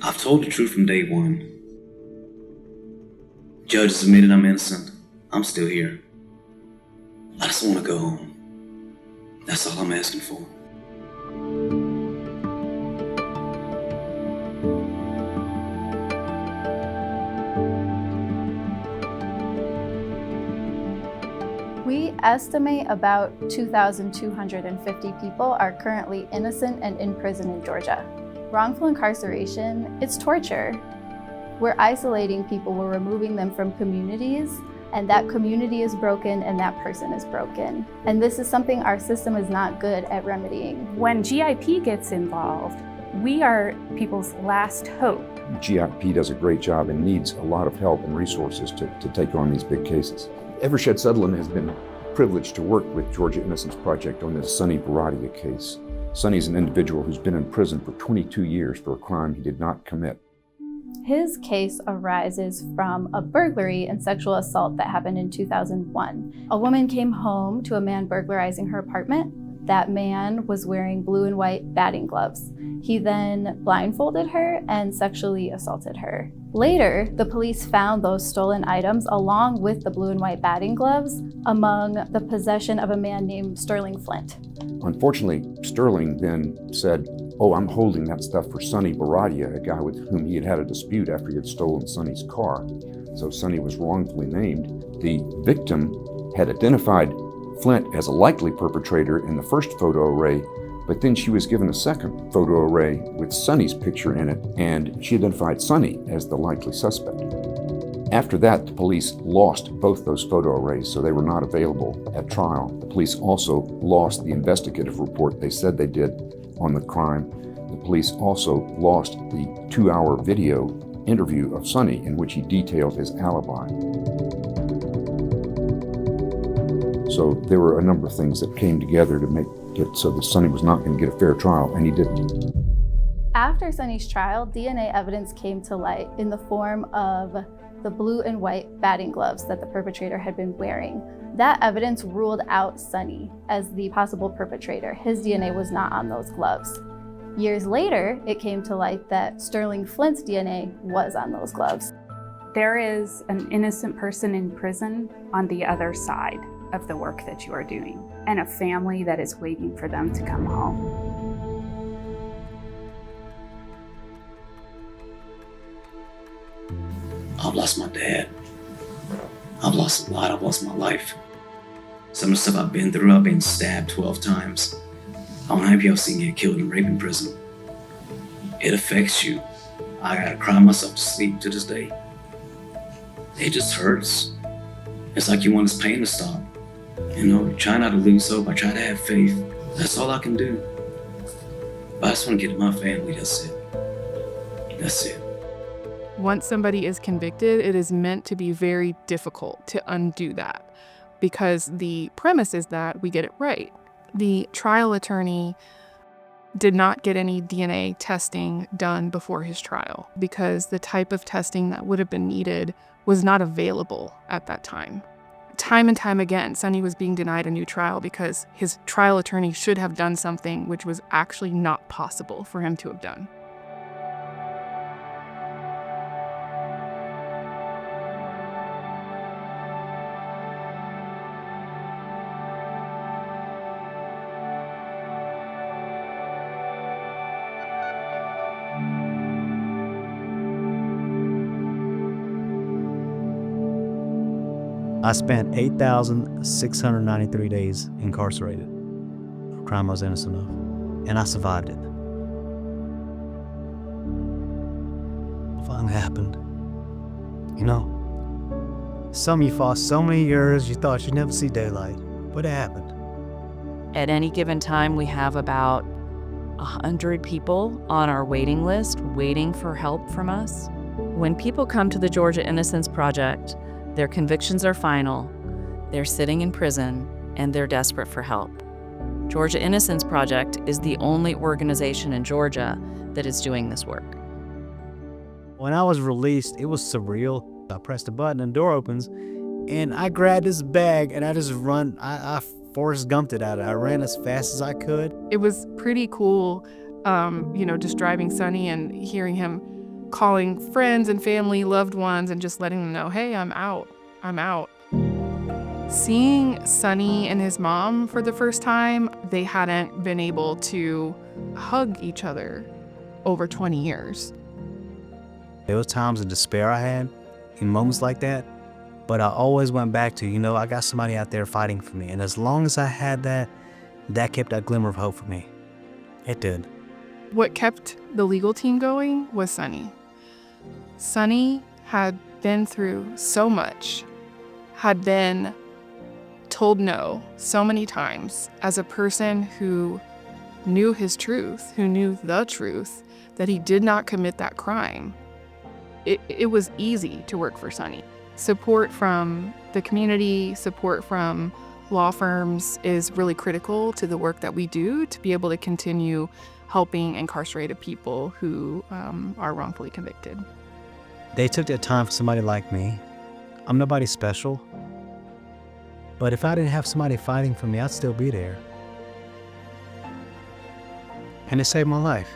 I've told the truth from day one. Judge has admitted I'm innocent. I'm still here. I just want to go home. That's all I'm asking for. We estimate about 2,250 people are currently innocent and in prison in Georgia. Wrongful incarceration, it's torture. We're isolating people, we're removing them from communities, and that community is broken and that person is broken. And this is something our system is not good at remedying. When GIP gets involved, we are people's last hope. GIP does a great job and needs a lot of help and resources to take on these big cases. Eversheds Sutherland has been privileged to work with Georgia Innocence Project on this Sonny Bharadia case. Sonny is an individual who's been in prison for 22 years for a crime he did not commit. His case arises from a burglary and sexual assault that happened in 2001. A woman came home to a man burglarizing her apartment. That man was wearing blue and white batting gloves. He then blindfolded her and sexually assaulted her. Later, the police found those stolen items along with the blue and white batting gloves among the possession of a man named Sterling Flint. Unfortunately, Sterling then said, "Oh, I'm holding that stuff for Sonny Bharadia, a guy with whom he had had a dispute after he had stolen Sonny's car." So Sonny was wrongfully named. The victim had identified Flint as a likely perpetrator in the first photo array, but then she was given a second photo array with Sonny's picture in it, and she identified Sonny as the likely suspect. After that, the police lost both those photo arrays, so they were not available at trial. The police also lost the investigative report they said they did on the crime. The police also lost the 2-hour video interview of Sonny in which he detailed his alibi. So there were a number of things that came together to make it so that Sonny was not going to get a fair trial, and he didn't. After Sonny's trial, DNA evidence came to light in the form of the blue and white batting gloves that the perpetrator had been wearing. That evidence ruled out Sonny as the possible perpetrator. His DNA was not on those gloves. Years later, it came to light that Sterling Flint's DNA was on those gloves. There is an innocent person in prison on the other side of the work that you are doing, and a family that is waiting for them to come home. I've lost my dad. I've lost a lot. I've lost my life. Some of the stuff I've been through, I've been stabbed 12 times. I don't have y'all seen get killed and raped in prison. It affects you. I gotta cry myself to sleep to this day. It just hurts. It's like you want this pain to stop. You know, try not to lose hope. I try to have faith. That's all I can do. But I just want to get to my family. That's it. That's it. Once somebody is convicted, it is meant to be very difficult to undo that, because the premise is that we get it right. The trial attorney did not get any DNA testing done before his trial because the type of testing that would have been needed was not available at that time. Time and time again, Sonny was being denied a new trial because his trial attorney should have done something which was actually not possible for him to have done. I spent 8,693 days incarcerated for a crime I was innocent of, and I survived it. It finally happened. You know, some of you fought so many years you thought you'd never see daylight, but it happened. At any given time, we have about 100 people on our waiting list waiting for help from us. When people come to the Georgia Innocence Project, their convictions are final, they're sitting in prison, and they're desperate for help. Georgia Innocence Project is the only organization in Georgia that is doing this work. When I was released, it was surreal. I pressed a button and the door opens, and I grabbed this bag and I just run. I Forrest Gumped it out. I ran as fast as I could. It was pretty cool, just driving Sonny and hearing him calling friends and family, loved ones, and just letting them know, hey, I'm out. I'm out. Seeing Sonny and his mom for the first time, they hadn't been able to hug each other over 20 years. There was times of despair I had in moments like that, but I always went back to, I got somebody out there fighting for me. And as long as I had that, that kept that glimmer of hope for me. It did. What kept the legal team going was Sonny. Sonny had been through so much, had been told no so many times as a person who knew his truth, who knew the truth, that he did not commit that crime. It was easy to work for Sonny. Support from the community, support from law firms is really critical to the work that we do to be able to continue helping incarcerated people who are wrongfully convicted. They took their time for somebody like me. I'm nobody special. But if I didn't have somebody fighting for me, I'd still be there. And it saved my life.